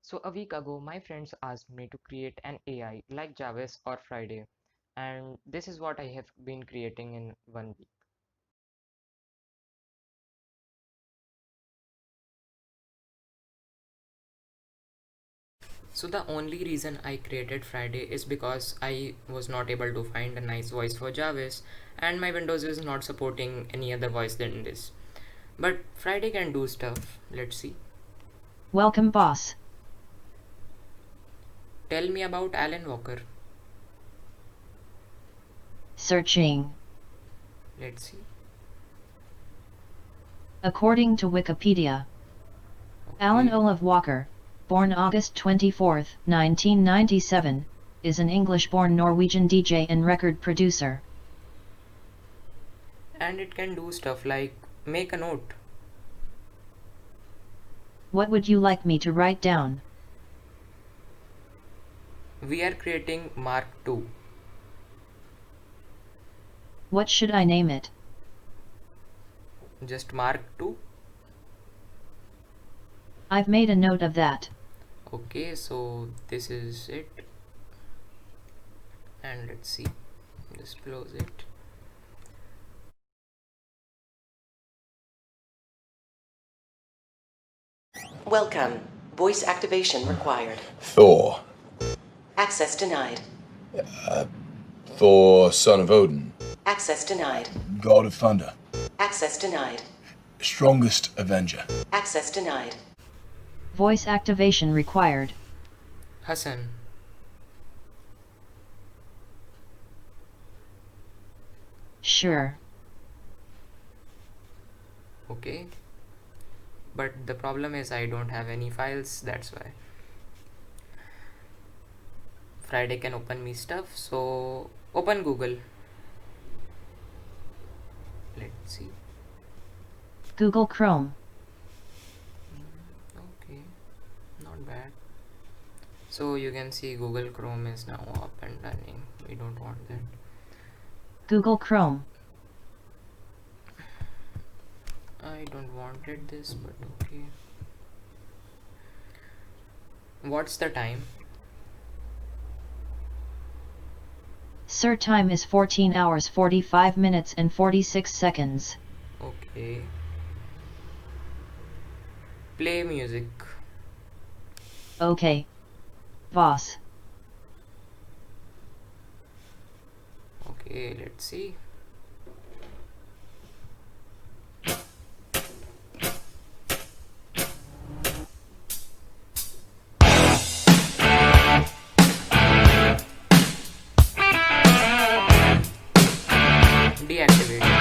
So a week ago, my friends asked me to create an AI like Jarvis or Friday, and this is what I have been creating in 1 week. So the only reason I created Friday is because I was not able to find a nice voice for Jarvis, and my Windows is not supporting any other voice than this. But Friday can do stuff. Let's see. Welcome, boss. Tell me about Alan Walker. Searching. Let's see. According to Wikipedia, Alan Okay. Olav Walker, born August 24, 1997, is an English-born Norwegian DJ and record producer. And it can do stuff like make a note. What would you like me to write down? We are creating Mark II. What should I name it? Just Mark II. I've made a note of that. Okay, so this is it. And let's see. Just close it. Welcome. Voice activation required. Thor. Access denied. Thor, son of Odin. Access denied. God of thunder. Access denied. Strongest avenger. Access denied. Voice activation required. Hassan. Sure. Okay. But the problem is I don't have any files, that's why. Friday can open me stuff, so open Google. Let's see. Google Chrome. Okay, not bad. So you can see Google Chrome is now up and running. We don't want that. Google Chrome. I don't wanted this, but okay. What's the time? Sir, time is 14 hours 45 minutes and 46 seconds. Okay. Play music. Okay. Boss. Okay, let's see. Deactivate.